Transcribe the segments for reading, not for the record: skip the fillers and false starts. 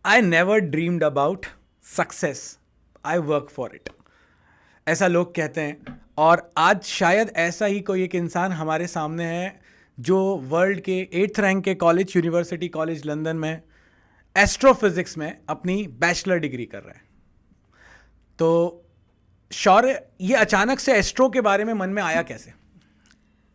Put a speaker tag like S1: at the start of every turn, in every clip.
S1: I never dreamed about success, I work for it, ऐसा लोग कहते हैं। और आज शायद ऐसा ही कोई एक इंसान हमारे सामने है जो वर्ल्ड के 8th रैंक के कॉलेज, यूनिवर्सिटी कॉलेज लंदन में एस्ट्रोफिजिक्स में अपनी बैचलर डिग्री कर रहा है। तो शौर्य, ये अचानक से एस्ट्रो के बारे में मन में आया कैसे?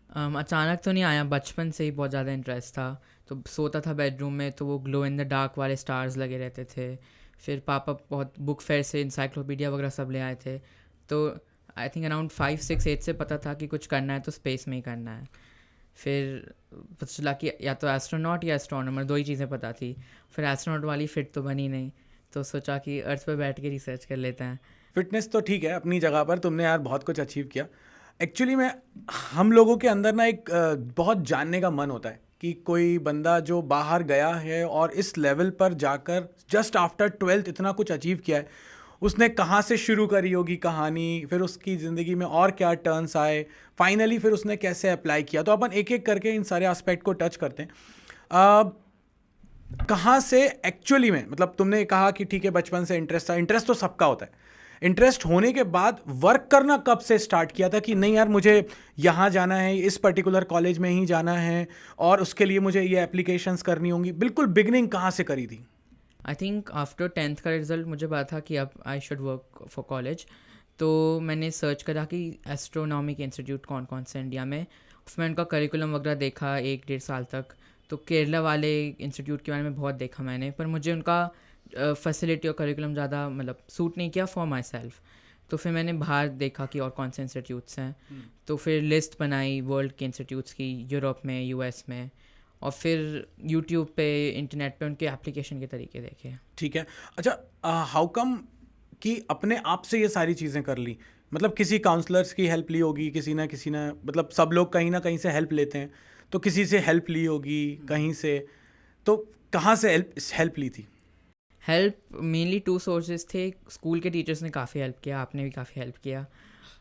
S2: अचानक तो नहीं आया, बचपन से ही बहुत ज़्यादा इंटरेस्ट था। तो सोता था बेडरूम में तो वो ग्लो इन द डार्क वाले स्टार्स लगे रहते थे। फिर पापा बहुत बुक फेयर से इंसाइक्लोपीडिया वगैरह सब ले आए थे। तो आई थिंक अराउंड 5, 6, 8 से पता था कि कुछ करना है तो स्पेस में ही करना है। फिर पता चला कि या तो एस्ट्रोनॉट या एस्ट्रोनॉमर, दो ही चीज़ें पता थी। फिर एस्ट्रोनॉट वाली फिट तो बनी नहीं, तो सोचा कि अर्थ पर बैठ के रिसर्च कर लेते हैं।
S1: फिटनेस तो ठीक है अपनी जगह पर, तुमने यार बहुत कुछ अचीव किया। एक्चुअली में हम लोगों के अंदर ना एक बहुत जानने का मन होता है कि कोई बंदा जो बाहर गया है और इस लेवल पर जाकर जस्ट आफ्टर 12th इतना कुछ अचीव किया है, उसने कहाँ से शुरू करी होगी कहानी, फिर उसकी ज़िंदगी में और क्या टर्न्स आए, फाइनली फिर उसने कैसे अप्लाई किया। तो अपन एक एक करके इन सारे एस्पेक्ट को टच करते हैं। कहाँ से एक्चुअली में, मतलब तुमने कहा कि ठीक है बचपन से इंटरेस्ट था, इंटरेस्ट तो सबका होता है, इंटरेस्ट होने के बाद वर्क करना कब से स्टार्ट किया था कि नहीं यार मुझे यहाँ जाना है, इस पर्टिकुलर कॉलेज में ही जाना है और उसके लिए मुझे ये एप्लीकेशंस करनी होंगी, बिल्कुल बिगनिंग कहाँ से करी थी?
S2: आई थिंक आफ्टर 10th का रिज़ल्ट मुझे पता था कि अब I should work for college. तो मैंने सर्च करा कि एस्ट्रोनॉमी के इंस्टीट्यूट कौन कौन से इंडिया में। उसमें उनका करिकुलम वगैरह देखा 1-1.5 साल तक। तो केरला वाले इंस्टीट्यूट के बारे में बहुत देखा मैंने, पर मुझे उनका फैसिलिटी और करिकुलम ज़्यादा मतलब सूट नहीं किया फॉर माई सेल्फ। तो फिर मैंने बाहर देखा कि और कौन से इंस्टीट्यूट्स हैं। तो फिर लिस्ट बनाई वर्ल्ड के इंस्टीट्यूट्स की, यूरोप में, यूएस में। और फिर यूट्यूब पे, इंटरनेट पे उनके एप्लीकेशन के तरीके देखे।
S1: ठीक है। अच्छा, हाउ कम कि अपने आप से ये सारी चीज़ें कर ली? मतलब किसी काउंसलर्स की हेल्प ली होगी, किसी ने, मतलब सब लोग कहीं ना कहीं से हेल्प लेते हैं, तो किसी से हेल्प ली होगी कहीं से, तो कहाँ से हेल्प ली थी?
S2: हेल्प मेनली 2 सोर्सेज थे। स्कूल के टीचर्स ने काफ़ी हेल्प किया, आपने भी काफ़ी हेल्प किया।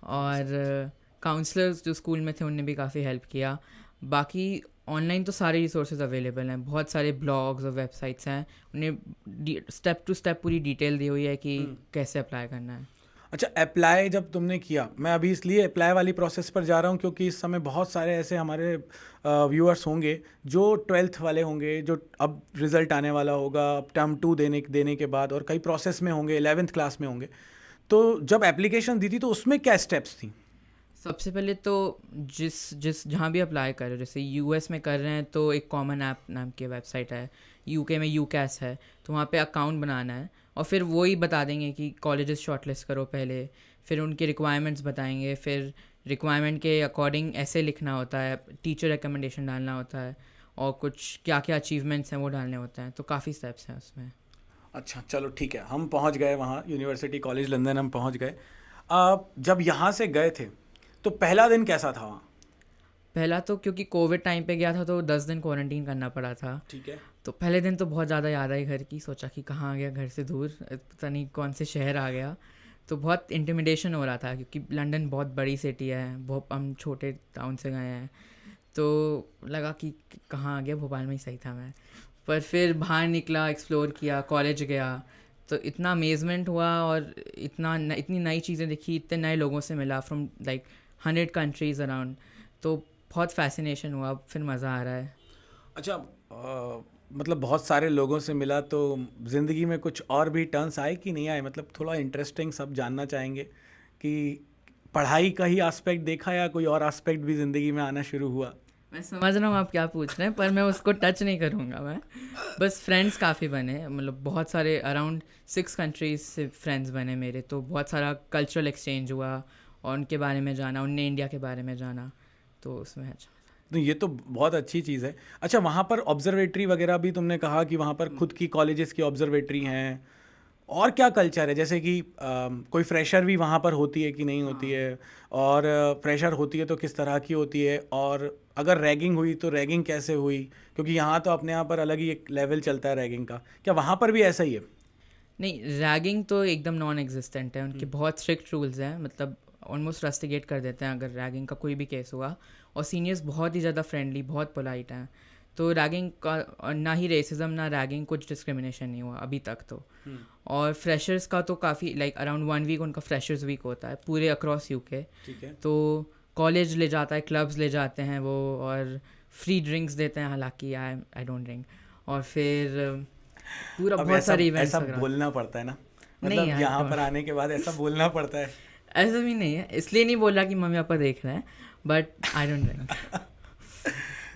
S2: और काउंसलर्स जो स्कूल में थे उनने भी काफ़ी हेल्प किया। बाकी ऑनलाइन तो सारे रिसोर्सेज अवेलेबल हैं, बहुत सारे ब्लॉग्स और वेबसाइट्स हैं। उन्हें स्टेप टू स्टेप पूरी डिटेल दी हुई है कि कैसे अप्लाई करना है।
S1: अच्छा, अप्लाई जब तुमने किया, मैं अभी इसलिए अप्लाई वाली प्रोसेस पर जा रहा हूँ क्योंकि इस समय बहुत सारे ऐसे हमारे व्यूअर्स होंगे जो 12th वाले होंगे, जो अब रिज़ल्ट आने वाला होगा अब टर्म 2 देने के बाद, और कई प्रोसेस में होंगे, 11th क्लास में होंगे। तो जब एप्लीकेशन दी थी तो उसमें क्या स्टेप्स थी?
S2: सबसे पहले तो जिस जिस जहाँ भी अप्लाई कर रहे हो, जैसे यूएस में कर रहे हैं तो एक कॉमन ऐप नाम की वेबसाइट है। यूके में यूकैस है, तो वहाँ पे अकाउंट बनाना है। और फिर वो ही बता देंगे कि कॉलेजेस शॉर्टलिस्ट करो पहले। फिर उनके रिक्वायरमेंट्स बताएंगे। फिर रिक्वायरमेंट के अकॉर्डिंग ऐसे लिखना होता है, टीचर रिकमेंडेशन डालना होता है, और कुछ क्या क्या अचीवमेंट्स हैं वो डालने होते हैं। तो काफ़ी स्टेप्स हैं उसमें।
S1: अच्छा चलो ठीक है, हम पहुंच गए वहाँ यूनिवर्सिटी कॉलेज लंदन, हम पहुंच गए। जब यहाँ से गए थे तो पहला दिन कैसा था वहाँ?
S2: पहला तो क्योंकि कोविड टाइम पे गया था तो 10 दिन क्वारंटीन करना पड़ा था।
S1: ठीक है।
S2: तो पहले दिन तो बहुत ज़्यादा याद आई घर की। सोचा कि कहाँ आ गया, घर से दूर, पता नहीं कौन से शहर आ गया। तो बहुत इंटिमिडेशन हो रहा था क्योंकि लंदन बहुत बड़ी सिटी है, बहुत हम छोटे टाउन से गए हैं। तो लगा कि कहाँ आ गया, भोपाल में ही सही था मैं। पर फिर बाहर निकला, एक्सप्लोर किया, कॉलेज गया, तो इतना अमेजमेंट हुआ और इतनी नई चीज़ें दिखी, इतने नए लोगों से मिला फ्रॉम लाइक 100 कंट्रीज़ अराउंड। तो बहुत फैसिनेशन हुआ, फिर मज़ा आ रहा है।
S1: अच्छा, मतलब बहुत सारे लोगों से मिला तो ज़िंदगी में कुछ और भी टर्न्स आए कि नहीं आए? मतलब थोड़ा इंटरेस्टिंग सब जानना चाहेंगे कि पढ़ाई का ही एस्पेक्ट देखा या कोई और एस्पेक्ट भी ज़िंदगी में आना शुरू हुआ?
S2: मैं समझ रहा हूँ आप क्या पूछ रहे हैं, पर मैं उसको टच नहीं करूँगा मैं। बस फ्रेंड्स काफ़ी बने, मतलब बहुत सारे अराउंड 6 कंट्रीज से फ्रेंड्स बने मेरे। तो बहुत सारा कल्चरल एक्सचेंज हुआ और उनके बारे में जाना, उनने इंडिया के बारे में जाना। तो उसमें अच्छा।
S1: तो ये तो बहुत अच्छी चीज़ है। अच्छा, वहाँ पर ऑब्जर्वेटरी वगैरह भी तुमने कहा कि वहाँ पर खुद की कॉलेजेस की ऑब्जर्वेटरी हैं, और क्या कल्चर है? जैसे कि कोई फ्रेशर भी वहाँ पर होती है कि नहीं होती है, और फ्रेशर होती है तो किस तरह की होती है, और अगर रैगिंग हुई तो रैगिंग कैसे हुई? क्योंकि यहाँ तो अपने यहाँ पर अलग ही एक लेवल चलता है रैगिंग का, क्या वहाँ पर भी ऐसा ही है?
S2: नहीं, रैगिंग तो एकदम नॉन एग्जिस्टेंट है। उनके बहुत स्ट्रिक्ट रूल्स हैं, मतलब ऑलमोस्ट रस्टिकेट कर देते हैं अगर रैगिंग का कोई भी केस हुआ। और सीनियर्स बहुत ही ज़्यादा फ्रेंडली, बहुत पोलाइट हैं। तो रैगिंग का और ना ही रेसिज्म ना रैगिंग, कुछ डिस्क्रिमिनेशन नहीं हुआ अभी तक तो। और फ्रेशर्स का तो काफ़ी लाइक अराउंड 1 वीक उनका फ्रेशर्स वीक होता है पूरे अक्रॉस यूके।
S1: ठीक है।
S2: तो कॉलेज ले जाता है, क्लब्स ले जाते हैं वो, और फ्री ड्रिंक्स देते हैं, हालांकि आई डोंट ड्रिंक। और फिर पूरा
S1: अब
S2: बहुत
S1: ऐसा
S2: सारे इवेंट्स
S1: ऐसा
S2: वगैरह।
S1: बोलना पड़ता है ना,
S2: नहीं
S1: मतलब
S2: यार,
S1: यहाँ
S2: don't।
S1: पर आने के बाद ऐसा बोलना पड़ता है।
S2: ऐसा भी नहीं है, इसलिए नहीं बोल रहा कि मम्मी पापा देख रहे हैं, बट आई डोंट ड्रिंक।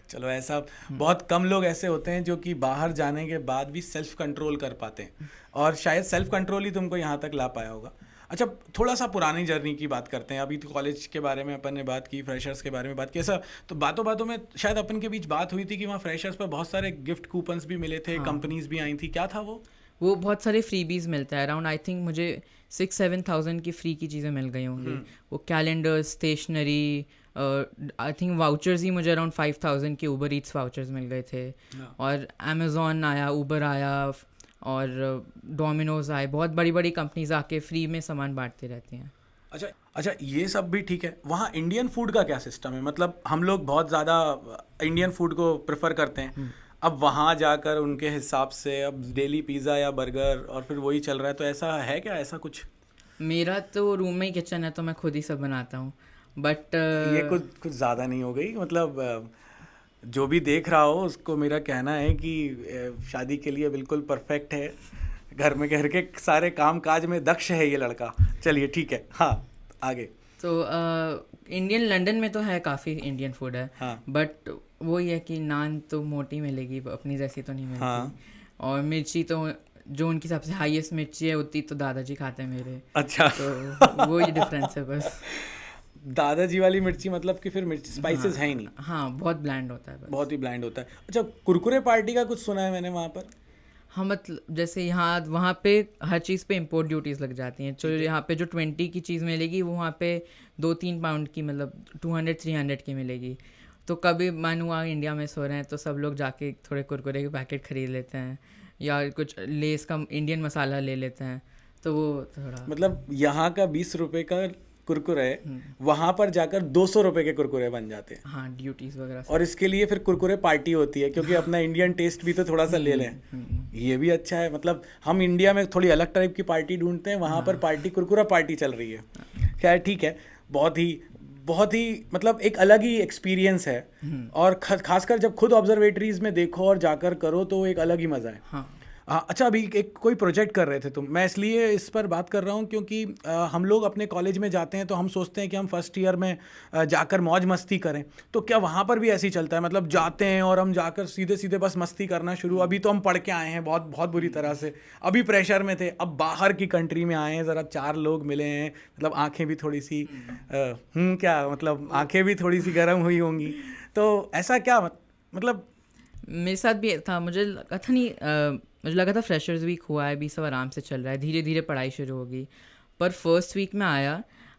S1: चलो, ऐसा बहुत कम लोग ऐसे होते हैं जो कि बाहर जाने के बाद भी सेल्फ कंट्रोल कर पाते हैं, और शायद सेल्फ कंट्रोल ही तुमको यहाँ तक ला पाया होगा। अच्छा, थोड़ा सा पुरानी जर्नी की बात करते हैं। अभी तो कॉलेज के बारे में अपन ने बात की, फ्रेशर्स के बारे में बात की, ऐसा तो बातों बातों में शायद अपन के बीच बात हुई थी कि वहाँ फ्रेशर्स पर बहुत सारे गिफ्ट कूपन्स भी मिले थे, कंपनीज भी आई थी, क्या था
S2: वो बहुत सारे फ्रीबीज मिलते हैं अराउंड, आई थिंक मुझे 6-7 thousand की फ्री की चीज़ें मिल गई होंगी। वो calendar, stationery, I think vouchers ही मुझे अराउंड 5,000 के ऊबर ईट्स वाउचर्स मिल गए थे। और अमेज़ॉन आया, ऊबर आया, और डोमिनोज आए, बहुत बड़ी बड़ी कंपनीज आके फ्री में सामान बांटती रहती हैं।
S1: अच्छा अच्छा, ये सब भी ठीक है। वहाँ इंडियन फूड का क्या सिस्टम है? मतलब हम लोग बहुत ज़्यादा इंडियन फूड को प्रेफर करते हैं। अब वहाँ जाकर उनके हिसाब से अब डेली पिज़्ज़ा या बर्गर और फिर वही चल रहा है, तो ऐसा है क्या, ऐसा कुछ?
S2: मेरा तो रूम में ही किचन है, तो मैं खुद ही सब बनाता हूँ, बट
S1: ये कुछ कुछ ज़्यादा नहीं हो गई? मतलब जो भी देख रहा हो उसको मेरा कहना है कि शादी के लिए बिल्कुल परफेक्ट है, घर के सारे काम काज में दक्ष है ये लड़का। चलिए ठीक है, हाँ आगे।
S2: तो इंडियन लंदन में तो है, काफ़ी इंडियन फूड है,
S1: हाँ।
S2: बट वही है कि नान तो मोटी मिलेगी, अपनी जैसी तो नहीं मिलती।
S1: हाँ।
S2: और मिर्ची तो जो उनकी सबसे हाईएस्ट मिर्ची है उतनी तो दादाजी खाते हैं मेरे।
S1: अच्छा।
S2: तो वो ही डिफरेंस है बस।
S1: दादाजी वाली मिर्ची मतलब कि फिर मिर्ची स्पाइसेस है ही नहीं?
S2: हाँ, बहुत ब्लैंड होता है बस।
S1: बहुत ही ब्लाइंड होता है। अच्छा, कुरकुरे पार्टी का कुछ सुना है मैंने वहाँ पर?
S2: हाँ, मतलब जैसे यहाँ वहाँ पे हर चीज़ पे इंपोर्ट ड्यूटीज़ लग जाती हैं, तो यहाँ पे जो 20 की चीज़ मिलेगी वो वहाँ पे 2-3 पाउंड की, मतलब 200-300 की मिलेगी। तो कभी मन हुआ इंडिया में सो रहे हैं तो सब लोग जाके थोड़े कुरकुरे के पैकेट खरीद लेते हैं, या कुछ लेस का इंडियन मसाला ले लेते हैं, तो वो थोड़ा।
S1: मतलब यहाँ का 20 रुपए का कुरकुरे वहाँ पर जाकर 200 रुपए के कुरकुरे बन जाते हैं।
S2: हाँ, ड्यूटीज़ वगैरह सब।
S1: और इसके लिए फिर कुरकुरे पार्टी होती है, क्योंकि अपना इंडियन टेस्ट भी तो थोड़ा सा ले लें। ये भी अच्छा है, मतलब हम इंडिया में थोड़ी अलग टाइप की पार्टी ढूंढते हैं, वहाँ पर पार्टी कुरकुरा पार्टी चल रही है। खैर ठीक है, बहुत ही मतलब एक अलग ही एक्सपीरियंस है। और खासकर जब खुद ऑब्जर्वेटरीज में देखो और जाकर करो तो एक अलग ही मज़ा है।
S2: हाँ।
S1: अच्छा, अभी एक कोई प्रोजेक्ट कर रहे थे तुम, मैं इसलिए इस पर बात कर रहा हूँ क्योंकि हम लोग अपने कॉलेज में जाते हैं तो हम सोचते हैं कि हम फर्स्ट ईयर में जाकर मौज मस्ती करें। तो क्या वहाँ पर भी ऐसे ही चलता है? मतलब जाते हैं और हम जाकर सीधे सीधे बस मस्ती करना शुरू। अभी तो हम पढ़ के आए हैं बहुत बहुत बुरी तरह से, अभी प्रेशर में थे, अब बाहर की कंट्री में आए हैं, ज़रा 4 लोग मिले हैं, मतलब आँखें भी थोड़ी सी क्या मतलब आँखें भी थोड़ी सी गर्म हुई होंगी। तो ऐसा क्या मतलब?
S2: मेरे साथ भी था, मुझे लगा था फ्रेशर्स वीक हुआ है, अभी सब आराम से चल रहा है, धीरे धीरे पढ़ाई शुरू होगी। पर फर्स्ट वीक में आया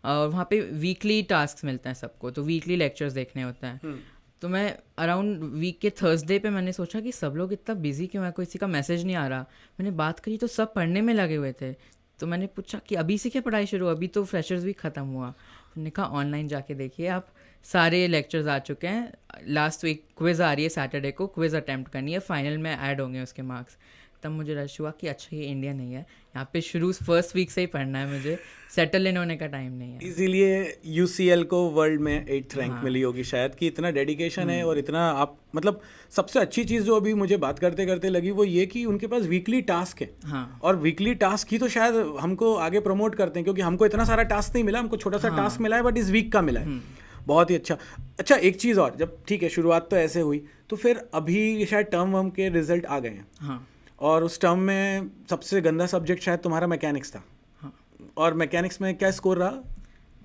S2: और वहाँ पे वीकली टास्क मिलते हैं सबको, तो वीकली लेक्चर्स देखने होते हैं। तो मैं अराउंड वीक के थर्सडे पे मैंने सोचा कि सब लोग इतना बिजी क्यों है, कोई किसी का मैसेज नहीं आ रहा। मैंने बात करी तो सब पढ़ने में लगे हुए थे, तो मैंने पूछा कि अभी से क्या पढ़ाई शुरू, अभी तो फ्रेशर्स वीक ख़त्म हुआ। मैंने कहा ऑनलाइन जाके देखिए आप, सारे लेक्चर्स आ चुके हैं, लास्ट वीक क्विज़ आ रही है, सैटरडे को क्विज़ अटैम्प्ट करनी है, फाइनल में ऐड होंगे उसके मार्क्स। तब मुझे रश हुआ कि अच्छा ये इंडिया नहीं है, यहाँ पे शुरू फर्स्ट वीक से ही पढ़ना है, मुझे सेटल इन होने का टाइम नहीं है।
S1: इसीलिए UCL को वर्ल्ड में 8th रैंक मिली होगी शायद, कि इतना डेडिकेशन है और इतना आप मतलब। सबसे अच्छी चीज़ जो अभी मुझे बात करते करते लगी वो ये कि उनके पास वीकली टास्क है।
S2: हाँ।
S1: और वीकली टास्क ही तो शायद हमको आगे प्रमोट करते हैं, क्योंकि हमको इतना सारा टास्क नहीं मिला, हमको छोटा सा टास्क मिला है, बट इस वीक का मिला है। बहुत ही अच्छा, एक चीज़ और, जब ठीक है शुरुआत तो ऐसे हुई, तो फिर अभी शायद टर्म के रिजल्ट आ गए हैं।
S2: हाँ।
S1: और उस टर्म में सबसे गंदा सब्जेक्ट शायद तुम्हारा मैकेनिक्स था।
S2: हाँ।
S1: और मैकेनिक्स में क्या स्कोर रहा?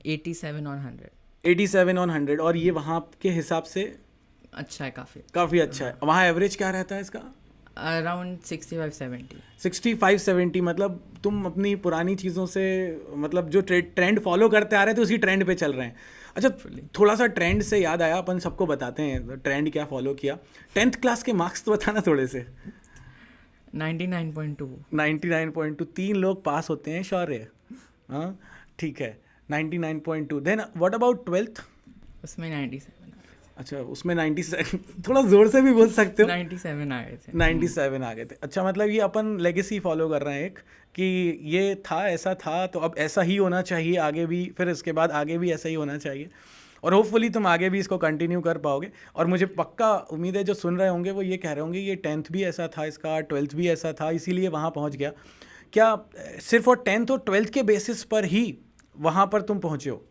S2: 87 on 100।
S1: 87 on 100, और ये वहाँ के हिसाब से
S2: अच्छा है,
S1: काफ़ी अच्छा है। वहाँ एवरेज क्या रहता है इसका?
S2: अराउंड 65-70।
S1: 65-70, मतलब तुम अपनी पुरानी चीज़ों से, मतलब जो ट्रेंड फॉलो करते आ रहे थे उसी ट्रेंड पे चल रहे हैं। अच्छा, थोड़ा सा ट्रेंड से याद आया, अपन सबको बताते हैं ट्रेंड क्या फॉलो किया। 10th क्लास के मार्क्स तो बताना थोड़े से।
S2: 99.2।
S1: 99.2, 3 लोग पास होते हैं, शौर्य। ठीक है, 99.2। Then what about 12th?
S2: उसमें 97।
S1: अच्छा, उसमें 97 थोड़ा ज़ोर से भी बोल सकते हो।
S2: 97 आ गए थे।
S1: 97 आ गए थे। अच्छा, मतलब ये अपन लेगेसी फॉलो कर रहे हैं एक, कि ये था, ऐसा था, तो अब ऐसा ही होना चाहिए आगे भी, फिर इसके बाद आगे भी ऐसा ही होना चाहिए, और होपफुली तुम आगे भी इसको कंटिन्यू कर पाओगे। और मुझे पक्का उम्मीद है जो सुन रहे होंगे वो ये कह रहे होंगे ये 10th भी ऐसा था इसका, 12th भी ऐसा था, इसीलिए वहाँ पहुँच गया। क्या सिर्फ और 10th और 12th के बेसिस पर ही वहाँ पर तुम पहुँचे हो?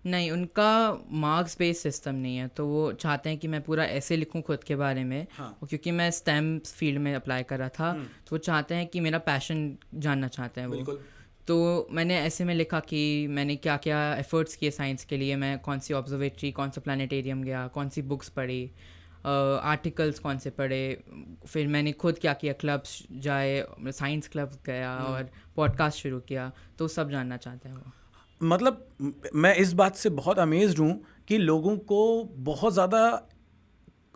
S2: नहीं, उनका मार्क्स बेस्ड सिस्टम नहीं है, तो वो चाहते हैं कि मैं पूरा ऐसे लिखूं खुद के बारे में।
S1: हाँ।
S2: और क्योंकि मैं स्टेम फील्ड में अप्लाई कर रहा था, तो वो चाहते हैं कि मेरा पैशन जानना चाहते हैं वो।
S1: बिल्कुल।
S2: तो मैंने ऐसे में लिखा कि मैंने क्या क्या एफर्ट्स किए साइंस के लिए, मैं कौन सी ऑब्जर्वेटरी, कौन सा प्लानिटेरियम गया, कौन सी बुक्स पढ़ी, आर्टिकल्स कौन से पढ़े, फिर मैंने खुद क्या किया, क्लब्स जाए, साइंस क्लब गया और पॉडकास्ट शुरू किया, तो सब जानना चाहते हैं वो।
S1: मतलब मैं इस बात से बहुत अमेज्ड हूँ कि लोगों को बहुत ज़्यादा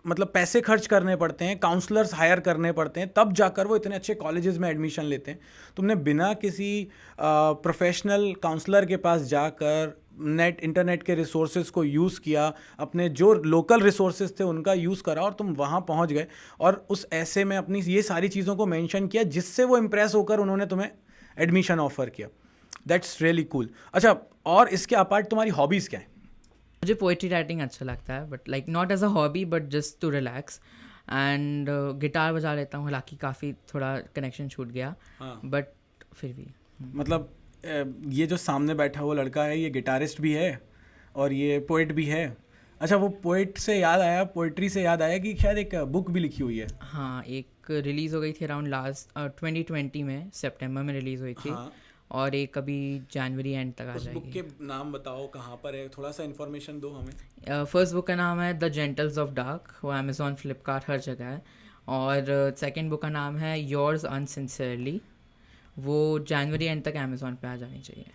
S1: मतलब पैसे खर्च करने पड़ते हैं, काउंसलर्स हायर करने पड़ते हैं, तब जाकर वो इतने अच्छे कॉलेजेस में एडमिशन लेते हैं। तुमने बिना किसी प्रोफेशनल काउंसलर के पास जाकर इंटरनेट के रिसोर्सेज को यूज़ किया, अपने जो लोकल रिसोर्सेज थे उनका यूज़ करा, और तुम वहाँ पहुँच गए, और उस ऐसे में अपनी ये सारी चीज़ों को मेंशन किया जिससे वो इम्प्रेस होकर उन्होंने तुम्हें एडमिशन ऑफर किया। That's really cool. अच्छा, और इसके अपार्ट तुम्हारी हॉबीज़ क्या है?
S2: मुझे पोइट्री राइटिंग अच्छा लगता है, but like not as a hobby, but just to relax. And guitar बजा लेता हूँ, हालांकि काफ़ी थोड़ा कनेक्शन छूट गया,
S1: हाँ।
S2: बट फिर भी।
S1: मतलब ये जो सामने बैठा हुआ लड़का है ये गिटारिस्ट भी है और ये पोइट भी है। अच्छा, वो पोइट से याद आया, पोइट्री से याद आया कि शायद एक बुक भी लिखी हुई है।
S2: हाँ, एक रिलीज़ हो गई थी अराउंड लास्ट 2020 में, सितंबर में रिलीज़ हुई थी।
S1: हाँ।
S2: और एक अभी जनवरी एंड तक आ
S1: उस बुक
S2: जाएगी।
S1: के नाम बताओ, कहाँ पर है, थोड़ा सा इन्फॉर्मेशन दो हमें।
S2: फर्स्ट बुक का नाम है द जेंटल्स ऑफ डार्क, वो अमेजोन, फ्लिपकार्ट, हर जगह है। और सेकंड बुक का नाम है योर्स अनसिंसियरली, वो जनवरी एंड तक अमेजोन पे आ जानी चाहिए।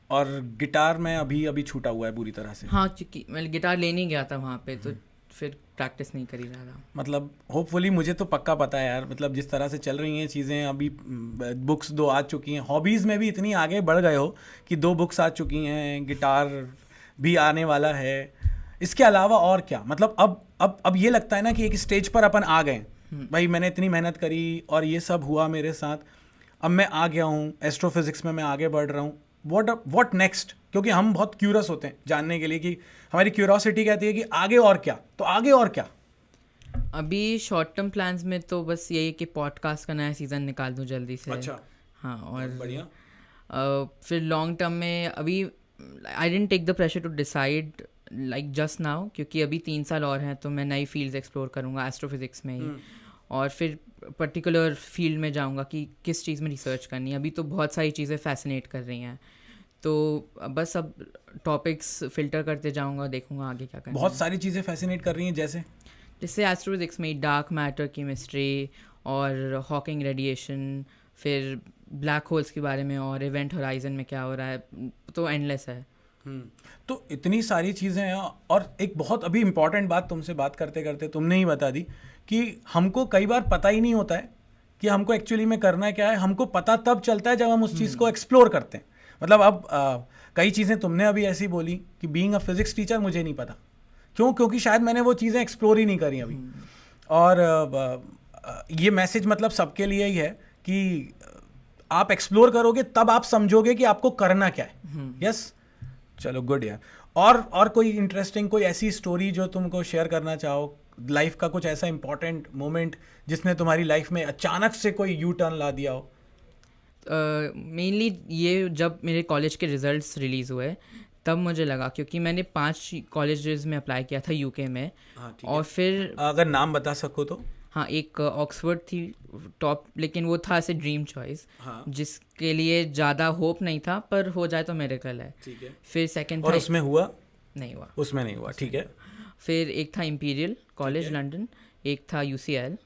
S1: और गिटार में अभी अभी छूटा हुआ है पूरी तरह से।
S2: हाँ, क्योंकि मैं गिटार लेने ही गया था वहाँ पे, तो फिर प्रैक्टिस नहीं करी ज़्यादा।
S1: मतलब होपफुली, मुझे तो पक्का पता है यार, मतलब जिस तरह से चल रही हैं चीज़ें, अभी बुक्स 2 आ चुकी हैं, हॉबीज़ में भी इतनी आगे बढ़ गए हो कि 2 बुक्स आ चुकी हैं, गिटार भी आने वाला है। इसके अलावा और क्या, मतलब अब ये लगता है ना कि एक स्टेज पर अपन आ गए, भाई मैंने इतनी मेहनत करी और ये सब हुआ मेरे साथ, अब मैं आ गया हूँ एस्ट्रोफिजिक्स में, मैं आगे बढ़ रहा हूँ, व्हाट नेक्स्ट? क्योंकि हम बहुत क्यूरियस होते हैं जानने के लिए, कि हमारी क्यूरियोसिटी कहती है कि आगे और क्या, तो आगे और क्या?
S2: अभी शॉर्ट टर्म प्लान्स में तो बस यही कि पॉडकास्ट का नया सीज़न निकाल दूँ जल्दी से।
S1: अच्छा,
S2: हाँ, और
S1: बढ़िया।
S2: फिर लॉन्ग टर्म में अभी I don't take the pressure to decide like just now, क्योंकि अभी 3 साल और हैं, तो मैं नई फील्ड्स एक्सप्लोर करूँगा एस्ट्रोफिजिक्स में ही, और फिर पर्टिकुलर फील्ड में जाऊँगा कि किस चीज़ में रिसर्च करनी है। अभी तो बहुत सारी चीज़ें फैसिनेट कर रही हैं, तो बस अब टॉपिक्स फिल्टर करते जाऊँगा, देखूँगा आगे क्या करना
S1: बहुत सारी चीज़ें फैसिनेट कर रही हैं,
S2: जैसे एस्ट्रोफिजिक्स में डार्क मैटर केमिस्ट्री और हॉकिंग रेडिएशन, फिर ब्लैक होल्स के बारे में, और इवेंट होराइजन में क्या हो रहा है, तो एंडलेस है।
S1: तो इतनी सारी चीज़ें हैं। और एक बहुत अभी इम्पॉर्टेंट बात तुमसे बात करते करते तुमने ही बता दी कि हमको कई बार पता ही नहीं होता है कि हमको एक्चुअली में करना क्या है। हमको पता तब चलता है जब हम उस चीज़ को एक्सप्लोर करते हैं। मतलब अब कई चीज़ें तुमने अभी ऐसी बोली कि बीइंग अ फिजिक्स टीचर मुझे नहीं पता, क्योंकि शायद मैंने वो चीज़ें एक्सप्लोर ही नहीं करी अभी। और ये मैसेज मतलब सबके लिए ही है कि आप एक्सप्लोर करोगे तब आप समझोगे कि आपको करना क्या है। यस, चलो गुड यार। और कोई इंटरेस्टिंग, कोई ऐसी स्टोरी जो तुमको शेयर करना चाहो, लाइफ का कुछ ऐसा इंपॉर्टेंट मोमेंट जिसने तुम्हारी लाइफ में अचानक से कोई यू टर्न ला दिया हो?
S2: मेनली ये जब मेरे कॉलेज के रिजल्ट्स रिलीज़ हुए तब मुझे लगा, क्योंकि मैंने 5 कॉलेजेस में अप्लाई किया था यूके में।
S1: हाँ,
S2: और फिर
S1: अगर नाम बता सको तो।
S2: हाँ, एक ऑक्सफोर्ड थी टॉप, लेकिन वो था ऐसे ड्रीम चॉइस,
S1: हाँ,
S2: जिसके लिए ज़्यादा होप नहीं था, पर हो जाए तो मिरेकल है।
S1: ठीक है।
S2: फिर सेकंड
S1: और
S2: था,
S1: उसमें हुआ?
S2: नहीं हुआ।
S1: उसमें नहीं हुआ, ठीक है।
S2: फिर एक था इंपीरियल कॉलेज लंदन, एक था यूसीएल,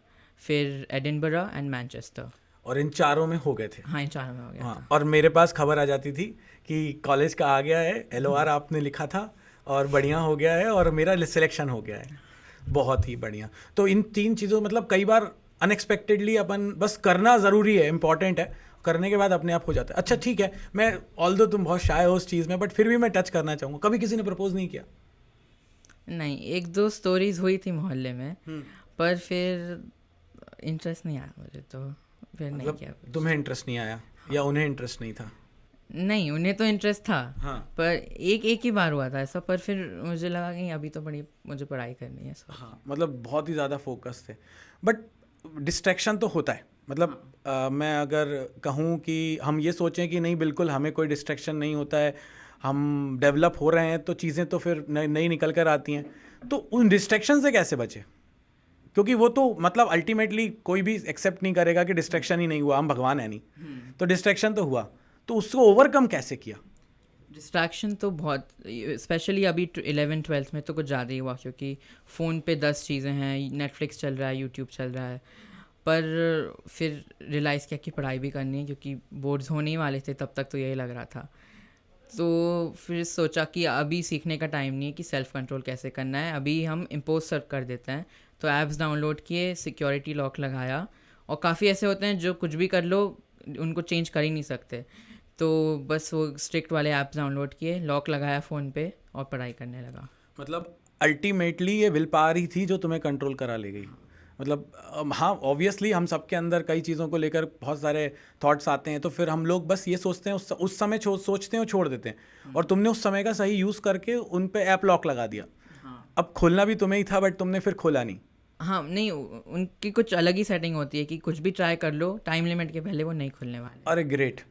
S2: फिर एडिनबरा एंड मैनचेस्टर।
S1: और इन चारों में हो गए थे?
S2: हाँ, इन चारों में हो गया।
S1: हाँ, और मेरे पास खबर आ जाती थी कि कॉलेज का आ गया है, LOR आपने लिखा था और बढ़िया हो गया है और मेरा सिलेक्शन हो गया है। बहुत ही बढ़िया। तो इन 3 चीज़ों, मतलब कई बार अनएक्सपेक्टेडली अपन, बस करना ज़रूरी है, इंपॉर्टेंट है, करने के बाद अपने आप हो जाता है। अच्छा ठीक है, मैं ऑल्दो तुम बहुत शाय हो उस चीज़ में, बट फिर भी मैं टच करना चाहूँगा, कभी किसी ने प्रपोज नहीं किया?
S2: नहीं, एक दो स्टोरीज हुई थी मोहल्ले में, पर फिर इंटरेस्ट नहीं आया मुझे, तो फिर नहीं किया कुछ।
S1: तुम्हें इंटरेस्ट नहीं आया या उन्हें इंटरेस्ट नहीं था?
S2: नहीं, उन्हें तो इंटरेस्ट था,
S1: हाँ।
S2: पर एक ही बार हुआ था ऐसा, पर फिर मुझे लगा कि अभी तो मुझे पढ़ाई करनी है सब।
S1: हाँ, मतलब बहुत ही ज़्यादा फोकस थे, बट डिस्ट्रैक्शन तो होता है। मतलब मैं अगर कहूँ कि हम ये सोचें कि नहीं बिल्कुल हमें कोई डिस्ट्रैक्शन नहीं होता है, हम डेवलप हो रहे हैं, तो चीज़ें तो फिर नई निकल कर आती हैं। तो उन डिस्ट्रैक्शन से कैसे बचे? क्योंकि वो तो मतलब अल्टीमेटली कोई भी एक्सेप्ट नहीं करेगा कि डिस्ट्रैक्शन ही नहीं हुआ, हम भगवान है नहीं, तो डिस्ट्रैक्शन तो हुआ, तो उसको ओवरकम कैसे किया?
S2: डिस्ट्रैक्शन तो बहुत, स्पेशली अभी 11th-12th में तो कुछ ज़्यादा ही हुआ, क्योंकि फ़ोन पे 10 चीज़ें हैं, नेटफ्लिक्स चल रहा है, यूट्यूब चल रहा है। पर फिर रियलाइज़ किया कि पढ़ाई भी करनी है, क्योंकि बोर्ड्स होने ही वाले थे, तब तक तो यही लग रहा था। तो फिर सोचा कि अभी सीखने का टाइम नहीं है कि सेल्फ़ कंट्रोल कैसे करना है, अभी हम इम्पोज सर्व कर देते हैं। तो ऐप्स डाउनलोड किए, सिक्योरिटी लॉक लगाया, और काफ़ी ऐसे होते हैं जो कुछ भी कर लो उनको चेंज कर ही नहीं सकते, तो बस वो स्ट्रिक्ट वाले ऐप्स डाउनलोड किए, लॉक लगाया फ़ोन पे और पढ़ाई करने लगा।
S1: मतलब अल्टीमेटली ये विल पावर ही थी जो तुम्हें कंट्रोल करा ले गई। मतलब हाँ, ऑब्वियसली हम सबके अंदर कई चीज़ों को लेकर बहुत सारे थॉट्स आते हैं, तो फिर हम लोग बस ये सोचते हैं, उस समय सोचते हैं और छोड़ देते हैं, और तुमने उस समय का सही यूज़ करके उन पे ऐप लॉक लगा दिया। अब खोलना भी तुम्हें ही था, बट तुमने फिर खोला नहीं।
S2: हाँ, नहीं, उनकी कुछ अलग ही सेटिंग होती है कि कुछ भी ट्राई कर लो, टाइम लिमिट के पहले वो नहीं खुलने वाले।
S1: अरे ग्रेट,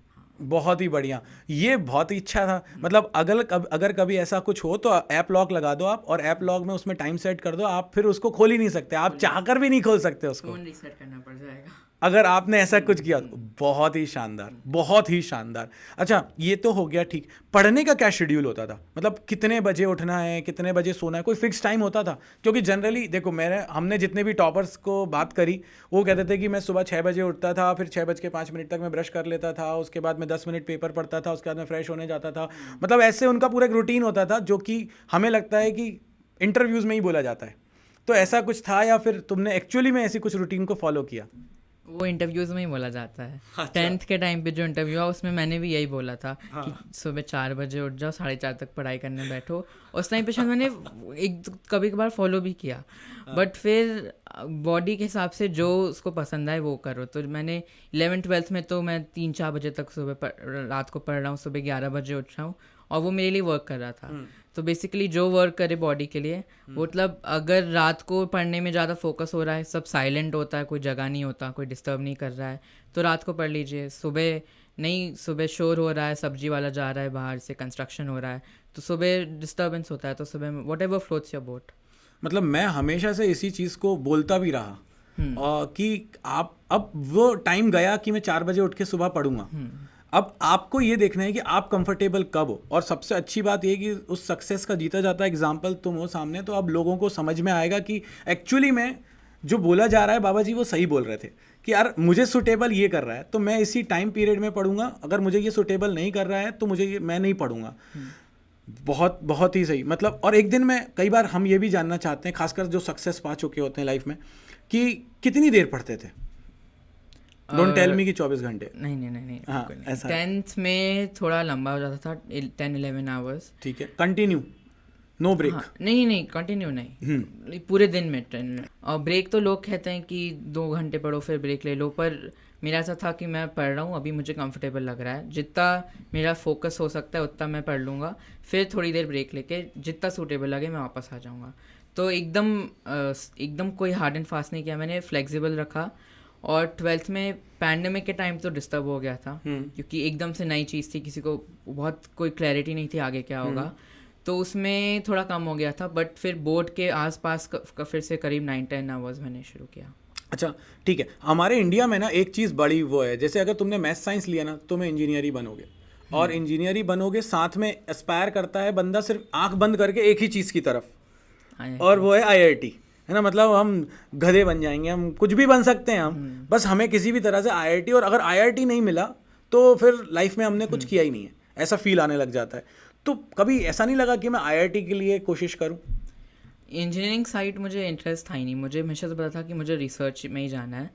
S1: बहुत ही बढ़िया, ये बहुत ही अच्छा था। मतलब अगर कभी ऐसा कुछ हो तो ऐप लॉक लगा दो आप, और ऐप लॉक में उसमें टाइम सेट कर दो, आप फिर उसको खोल ही नहीं सकते, आप चाहकर भी नहीं खोल सकते उसको,
S2: फ़ोन रीसेट करना पड़ जाएगा।
S1: अगर आपने ऐसा कुछ किया तो। बहुत ही शानदार, बहुत ही शानदार। अच्छा, ये तो हो गया ठीक। पढ़ने का क्या शेड्यूल होता था? मतलब कितने बजे उठना है, कितने बजे सोना है, कोई फिक्स टाइम होता था? क्योंकि जनरली देखो, हमने जितने भी टॉपर्स को बात करी, वो कहते थे कि मैं सुबह 6 बजे उठता था, फिर 6:05 तक मैं ब्रश कर लेता था, उसके बाद मैं 10 मिनट पेपर पढ़ता था, उसके बाद मैं फ्रेश होने जाता था। मतलब ऐसे उनका पूरा एक रूटीन होता था, जो कि हमें लगता है कि इंटरव्यूज़ में ही बोला जाता है। तो ऐसा कुछ था, या फिर तुमने एक्चुअली में ऐसी कुछ रूटीन को फॉलो किया?
S2: वो इंटरव्यूज़ में ही बोला जाता है। 10th के टाइम पे जो इंटरव्यू हुआ उसमें मैंने भी यही बोला था कि सुबह 4 बजे उठ जाओ, 4:30 तक पढ़ाई करने बैठो। उस टाइम पे शायद मैंने कभी कभार फॉलो भी किया, बट फिर बॉडी के हिसाब से जो उसको पसंद आए वो करो। तो मैंने 11th-12th में तो मैं 3-4 बजे तक रात को पढ़ रहा हूँ, सुबह 11 बजे उठ रहा हूँ, और वो मेरे लिए वर्क कर रहा था। तो बेसिकली जो वर्क करे बॉडी के लिए, मतलब अगर रात को पढ़ने में ज़्यादा फोकस हो रहा है, सब साइलेंट होता है, कोई जगह नहीं होता, कोई डिस्टर्ब नहीं कर रहा है, तो रात को पढ़ लीजिए। सुबह शोर हो रहा है, सब्जी वाला जा रहा है बाहर से, कंस्ट्रक्शन हो रहा है, तो सुबह डिस्टर्बेंस होता है, तो सुबह what ever floats your boat.
S1: मतलब मैं हमेशा से इसी चीज़ को बोलता भी रहा, कि आप, अब वो टाइम गया कि मैं 4 बजे उठ के सुबह पढ़ूंगा। अब आपको ये देखना है कि आप कंफर्टेबल कब हो, और सबसे अच्छी बात ये कि उस सक्सेस का जीता जाता एग्जाम्पल तुम हो सामने, तो अब लोगों को समझ में आएगा कि एक्चुअली में जो बोला जा रहा है बाबा जी वो सही बोल रहे थे, कि यार मुझे सुटेबल ये कर रहा है तो मैं इसी टाइम पीरियड में पढ़ूंगा, अगर मुझे ये सुटेबल नहीं कर रहा है तो मैं नहीं पढ़ूंगा। बहुत बहुत ही सही। मतलब और एक दिन में, कई बार हम ये भी जानना चाहते हैं, खासकर जो सक्सेस पा चुके होते हैं लाइफ में, कि कितनी देर पढ़ते थे? डोंट टेल मी कि 24 घंटे।
S2: नहीं,
S1: हाँ,
S2: बिल्कुल नहीं।
S1: ऐसा
S2: 10th में थोड़ा लंबा हो जाता था, 10-11 आवर्स।
S1: ठीक है, कंटिन्यू, नो ब्रेक?
S2: हाँ, नहीं, कंटिन्यू नहीं, पूरे दिन में 10 मिनट। और ब्रेक तो लोग कहते हैं कि 2 घंटे पढ़ो फिर ब्रेक ले लो, पर मेरा ऐसा था कि मैं पढ़ रहा हूँ, अभी मुझे कंफर्टेबल लग रहा है, जितना मेरा फोकस हो सकता है उतना मैं पढ़ लूँगा, फिर थोड़ी देर ब्रेक लेके जितना सूटेबल लगे मैं वापस आ जाऊँगा। तो एकदम कोई हार्ड एंड फास्ट नहीं किया मैंने, फ्लेक्सिबल रखा। और 12th में पैंडेमिक के टाइम तो डिस्टर्ब हो गया था, क्योंकि एकदम से नई चीज़ थी, किसी को बहुत कोई क्लैरिटी नहीं थी आगे क्या होगा, तो उसमें थोड़ा कम हो गया था। बट फिर बोर्ड के आसपास का फिर से करीब 9-10 आवर्स मैंने शुरू किया।
S1: अच्छा ठीक है, हमारे इंडिया में ना एक चीज़ बड़ी वो है, जैसे अगर तुमने मैथ साइंस लिया ना तो मैं इंजीनियरी बनोगे, और इंजीनियरी बनोगे, साथ में एस्पायर करता है बंदा सिर्फ आंख बंद करके एक ही चीज़ की तरफ, और वो है IIT, है ना। मतलब हम गधे बन जाएंगे, हम कुछ भी बन सकते हैं हम, बस हमें किसी भी तरह से IIT, और अगर IIT नहीं मिला तो फिर लाइफ में हमने कुछ किया ही नहीं है, ऐसा फील आने लग जाता है। तो कभी ऐसा नहीं लगा कि मैं IIT के लिए कोशिश करूं?
S2: इंजीनियरिंग साइड मुझे इंटरेस्ट था ही नहीं, मुझे हमेशा से पता था कि मुझे रिसर्च में ही जाना है।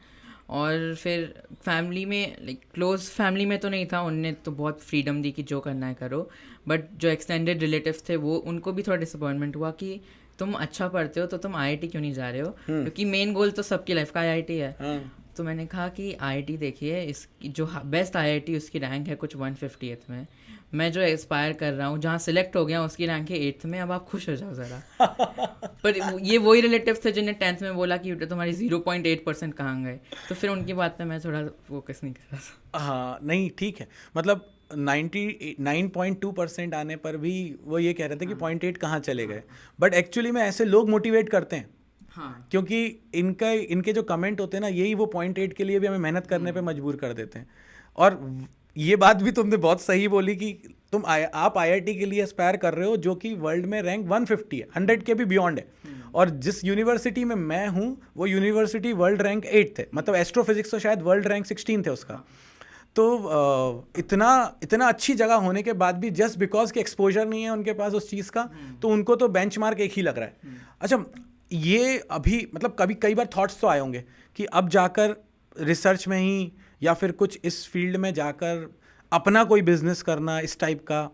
S2: और फिर फैमिली में, लाइक क्लोज फैमिली में तो नहीं था, उनने तो बहुत फ्रीडम दी कि जो करना है करो, बट जो एक्सटेंडेड रिलेटिव्स थे वो, उनको भी थोड़ा डिसअपॉइंटमेंट हुआ कि तुम अच्छा पढ़ते हो तो तुम आईआईटी क्यों नहीं जा रहे हो, क्योंकि मेन गोल तो सबकी लाइफ का आईआईटी है। तो मैंने कहा कि आईआईटी देखिए, इसकी जो बेस्ट आईआईटी उसकी रैंक है कुछ 150th में, मैं जो एस्पायर कर रहा हूँ जहाँ सिलेक्ट हो गया उसकी रैंक है 8th में, अब आप खुश हो जाओ ज़रा। पर ये वही रिलेटिव थे जिन्हें 10th में बोला कि बेटा तुम्हारी 0.8% कहाँ गए, तो फिर उनकी बात पे मैं थोड़ा फोकस नहीं कर रहा था।
S1: हाँ नहीं ठीक है, मतलब 99.2% आने पर भी वो ये कह रहे थे कि 0.8 कहाँ चले गए, बट एक्चुअली में ऐसे लोग मोटिवेट करते हैं।
S2: हाँ,
S1: क्योंकि इनके जो कमेंट होते हैं ना, यही वो 0.8 के लिए भी हमें मेहनत करने पे मजबूर कर देते हैं। और ये बात भी तुमने बहुत सही बोली कि आप आईआईटी के लिए एस्पायर कर रहे हो जो कि वर्ल्ड में रैंक 150 है, 100 के भी बियॉन्ड है, और जिस यूनिवर्सिटी में मैं हूँ वो यूनिवर्सिटी वर्ल्ड रैंक 8 थे, मतलब एस्ट्रोफिजिक्स तो शायद वर्ल्ड रैंक 16 थे उसका। तो इतना इतना अच्छी जगह होने के बाद भी जस्ट बिकॉज कि एक्सपोजर नहीं है उनके पास उस चीज़ का, तो उनको तो बेंचमार्क एक ही लग रहा है। अच्छा, ये अभी मतलब कई बार थॉट्स तो आए होंगे कि अब जाकर रिसर्च में ही या फिर कुछ इस फील्ड में जाकर अपना कोई बिजनेस करना, इस टाइप का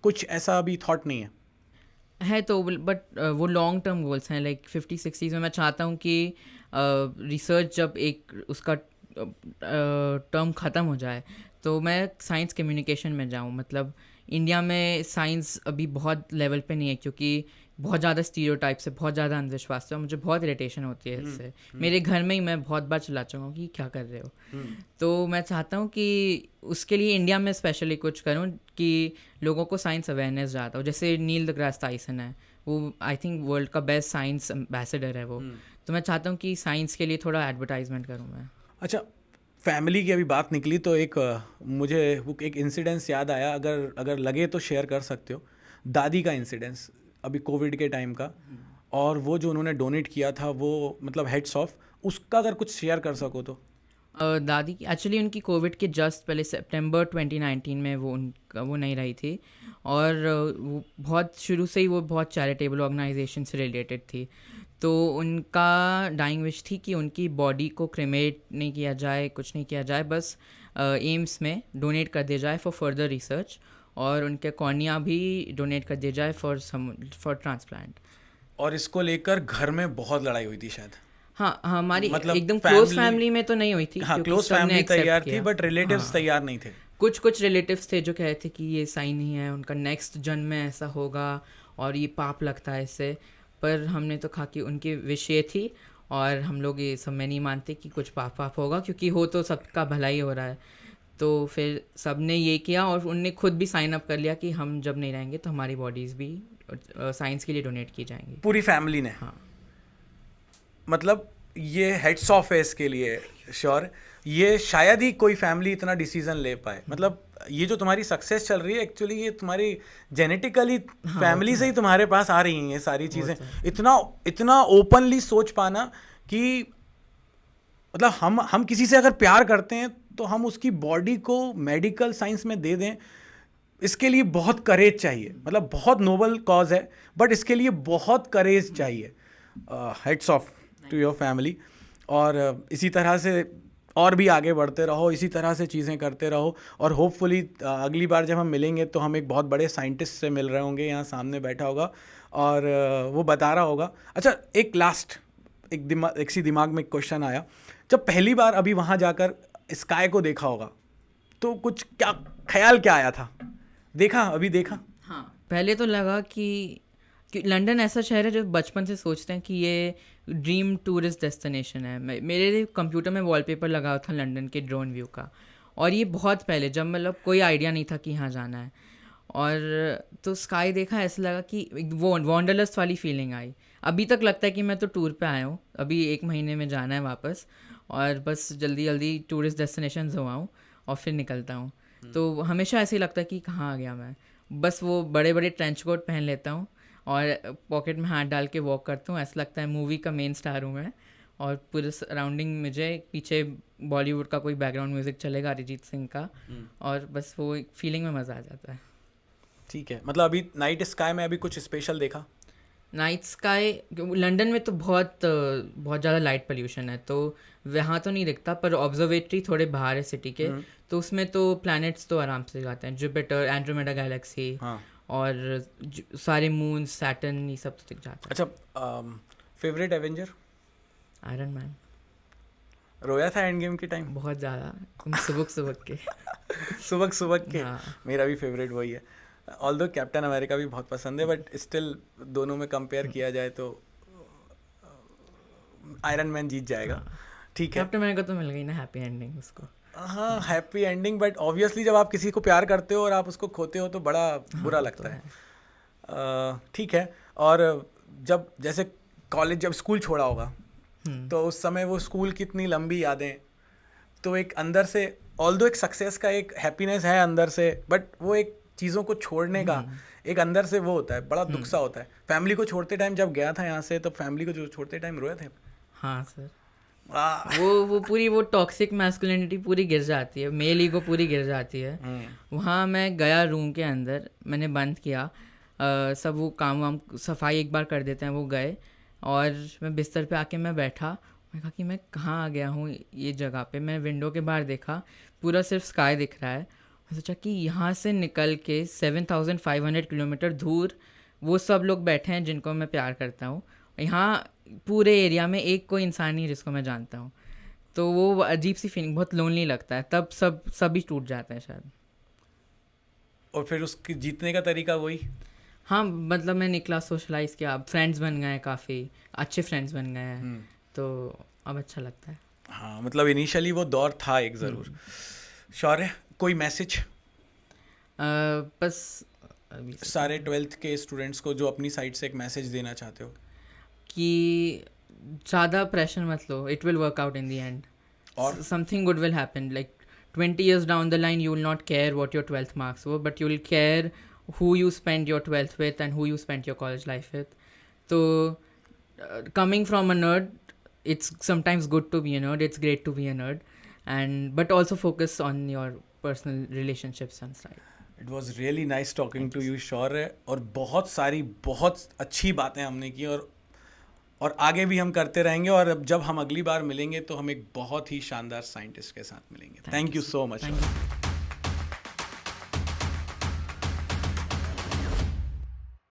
S1: कुछ ऐसा अभी थॉट नहीं है?
S2: तो बट वो लॉन्ग टर्म गोल्स हैं, लाइक 50-60s में मैं चाहता हूँ कि रिसर्च जब एक उसका टर्म ख़त्म हो जाए तो मैं साइंस कम्युनिकेशन में जाऊँ। मतलब इंडिया में साइंस अभी बहुत लेवल पे नहीं है, क्योंकि बहुत ज़्यादा स्टीरियोटाइप्स है, बहुत ज़्यादा अंधविश्वास है, मुझे बहुत इरिटेशन होती है इससे। मेरे घर में ही मैं बहुत बार चिल्ला चुका हूँ कि क्या कर रहे हो। तो मैं चाहता हूँ कि उसके लिए इंडिया में स्पेशली कुछ करूँ कि लोगों को साइंस अवेयरनेस ज़्यादा हो। जैसे नील deGrasse टाइसन है, वो आई थिंक वर्ल्ड का बेस्ट साइंस एम्बेसडर है वो। तो मैं चाहता हूँ कि साइंस के लिए थोड़ा एडवर्टाइजमेंट करूँ मैं।
S1: अच्छा, फैमिली की अभी बात निकली तो मुझे वो एक इंसिडेंस याद आया, अगर लगे तो शेयर कर सकते हो। दादी का इंसिडेंस अभी कोविड के टाइम का, और वो जो उन्होंने डोनेट किया था वो मतलब हेड्स ऑफ, उसका अगर कुछ शेयर कर सको तो।
S2: दादी की एक्चुअली उनकी कोविड के जस्ट पहले सितंबर 2019 में वो नहीं रही थी, और वो बहुत शुरू से ही वो बहुत चैरिटेबल ऑर्गेनाइजेशन से रिलेटेड थी। तो उनका डाइंग विश थी कि उनकी बॉडी को क्रिमेट नहीं किया जाए, कुछ नहीं किया जाए, बस एम्स में डोनेट कर दिया जाए फॉर फर्दर रिसर्च, और उनके कॉर्निया भी डोनेट कर दिया जाए फॉर ट्रांसप्लांट।
S1: और इसको लेकर घर में बहुत लड़ाई हुई थी शायद।
S2: हाँ, हमारी
S1: मतलब
S2: एकदम क्लोज फैमिली में तो नहीं हुई थी,
S1: हाँ,
S2: क्योंकि
S1: क्लोज
S2: सबने
S1: फैमिली
S2: एक्सेप्ट
S1: तैयार थी,
S2: किया।
S1: बट रिलेटिव्स
S2: हाँ,
S1: तैयार नहीं थे।
S2: कुछ रिलेटिव्स थे जो कह रहे थे कि ये सही नहीं है, उनका नेक्स्ट जन्म में ऐसा होगा और ये पाप लगता है इससे। पर हमने तो कहा कि उनकी विश ये थी, और हम लोग ये सब में नहीं मानते कि कुछ पाप होगा, क्योंकि हो तो सबका भला ही हो रहा है। तो फिर सब ने ये किया, और उनने खुद भी साइन अप कर लिया कि हम जब नहीं रहेंगे तो हमारी बॉडीज़ भी साइंस के लिए डोनेट की जाएंगी।
S1: पूरी फैमिली ने?
S2: हाँ,
S1: मतलब ये हेड्स ऑफ है इसके लिए, श्योर। ये शायद ही कोई फैमिली इतना डिसीजन ले पाए। मतलब ये जो तुम्हारी सक्सेस चल रही है, एक्चुअली ये तुम्हारी जेनेटिकली फैमिली से ही तुम्हारे पास आ रही हैं ये सारी चीज़ें। इतना इतना ओपनली सोच पाना कि मतलब हम किसी से अगर प्यार करते हैं तो हम उसकी बॉडी को मेडिकल साइंस में दे दें, इसके लिए बहुत करेज चाहिए। मतलब बहुत नोबल कॉज है, बट इसके लिए बहुत करेज चाहिए। Heads off to your family. और इसी तरह से और भी आगे बढ़ते रहो, इसी तरह से चीज़ें करते रहो, और होपफुली अगली बार जब हम मिलेंगे तो हम एक बहुत बड़े साइंटिस्ट से मिल रहे होंगे, यहाँ सामने बैठा होगा और वो बता रहा होगा। अच्छा, एक लास्ट एक सी दिमाग में एक क्वेश्चन आया, जब पहली बार अभी वहाँ जाकर स्काई को देखा होगा तो कुछ क्या ख्याल क्या आया था? देखा, अभी देखा?
S2: हाँ, पहले तो लगा कि लंदन ऐसा शहर है जो बचपन से सोचते हैं कि ये ड्रीम टूरिस्ट डेस्टिनेशन है। मेरे कंप्यूटर में वॉलपेपर लगा हुआ था लंदन के ड्रोन व्यू का, और ये बहुत पहले, जब मतलब कोई आइडिया नहीं था कि यहाँ जाना है। और तो स्काई देखा, ऐसा लगा कि वो वॉन्डरलस्ट वाली फीलिंग आई। अभी तक लगता है कि मैं तो टूर पे आया हूँ, अभी 1 महीने में जाना है वापस, और बस जल्दी जल्दी टूरिस्ट डेस्टिनेशन हो आऊँ और फिर निकलता हूँ। तो हमेशा ऐसे ही लगता है कि कहाँ आ गया मैं। बस वो बड़े बड़े ट्रेंच कोट पहन लेता हूँ और पॉकेट में हाथ डाल के वॉक करता हूँ, ऐसा लगता है मूवी का मेन स्टार हूँ मैं। और पूरे सराउंडिंग मुझे पीछे बॉलीवुड का कोई बैकग्राउंड म्यूज़िक चलेगा, अरिजीत सिंह का, और बस वो फीलिंग में मज़ा आ जाता है।
S1: ठीक है, मतलब अभी नाइट स्काई में अभी कुछ स्पेशल देखा?
S2: नाइट स्काई लंदन में तो बहुत बहुत ज़्यादा लाइट पोल्यूशन है, तो वहाँ तो नहीं दिखता, पर ऑब्जर्वेटरी थोड़े बाहर है सिटी के, तो उसमें तो प्लैनेट्स तो आराम से जाते हैं, जुपिटर, एंड्रोमेडा गैलेक्सी,
S1: हाँ।
S2: और सारे मून सैटर्न ये सब दिख जाता
S1: अच्छा, फेवरेट एवेंजर?
S2: है। Iron man.
S1: रोया था एंड गेम के टाइम?
S2: बहुत ज़्यादा, सुबह के।
S1: सुबह सुबह के।
S2: हाँ।
S1: मेरा भी फेवरेट वही है। ऑल्दो कैप्टन अमेरिका भी बहुत पसंद है, बट स्टिल दोनों में कंपेयर किया जाए तो आयरन मैन जीत जाएगा।
S2: हाँ।
S1: ठीक है।
S2: कैप्टन अमेरिका तो मिल गई ना हैप्पी एंडिंग उसको।
S1: हाँ, हैप्पी एंडिंग, बट ऑब्वियसली जब आप किसी को प्यार करते हो और आप उसको खोते हो तो बड़ा बुरा
S2: वो
S1: लगता
S2: तो
S1: है। ठीक है। और जब जैसे कॉलेज, जब स्कूल छोड़ा होगा तो उस समय वो स्कूल कितनी लंबी यादें, तो एक अंदर से ऑल्दो एक सक्सेस का एक हैप्पीनेस है अंदर से, बट वो एक चीज़ों को छोड़ने का एक अंदर से वो होता है, बड़ा दुख सा होता है। फैमिली को छोड़ते टाइम जब गया था यहाँ से, तो फैमिली को जो छोड़ते टाइम रोए थे।
S2: हाँ सर।
S1: वाह।
S2: वो पूरी वो टॉक्सिक मैस्कुलिनिटी पूरी गिर जाती है, मेल ईगो पूरी गिर जाती है। वहाँ मैं गया रूम के अंदर, मैंने बंद किया, सब वो काम वाम सफाई एक बार कर देते हैं, वो गए, और मैं बिस्तर पे आके मैं बैठा। मैं कहा कि मैं कहाँ आ गया हूँ ये जगह पे। मैं विंडो के बाहर देखा, पूरा सिर्फ स्काई दिख रहा है। मैं सोचा कि यहाँ से निकल के 7500 किलोमीटर दूर वो सब लोग बैठे हैं जिनको मैं प्यार करता हूँ, यहाँ पूरे एरिया में एक कोई इंसान नहीं जिसको मैं जानता हूँ। तो वो अजीब सी फीलिंग, बहुत लोनली लगता है, तब सभी टूट जाते हैं शायद।
S1: और फिर उसकी जीतने का तरीका वही।
S2: हाँ, मतलब मैं निकला, सोशलाइज किया, फ्रेंड्स बन गए, काफ़ी अच्छे फ्रेंड्स बन गए हैं, तो अब अच्छा लगता है।
S1: हाँ, मतलब इनिशियली वो दौर था एक ज़रूर। शौर्य, कोई मैसेज
S2: बस अभी
S1: सारे 12th के स्टूडेंट्स को, जो अपनी साइड से एक मैसेज देना चाहते हो?
S2: कि ज़्यादा प्रेशर मत लो, it will work out in the end,
S1: और
S2: something good will happen. Like 20 years down the line you will not care what your 12th marks were, but you will care who you spent your 12th with and who you spent your college life with. So coming from a nerd, it's sometimes good to be a nerd, it's great to be a nerd, and but also focus on your personal relationships and stuff.
S1: It was really nice talking to you Shaurya, और बहुत सारी बहुत अच्छी बातें हमने की, और आगे भी हम करते रहेंगे। और अब जब हम अगली बार मिलेंगे तो हम एक बहुत ही शानदार साइंटिस्ट के साथ मिलेंगे। Thank you so much.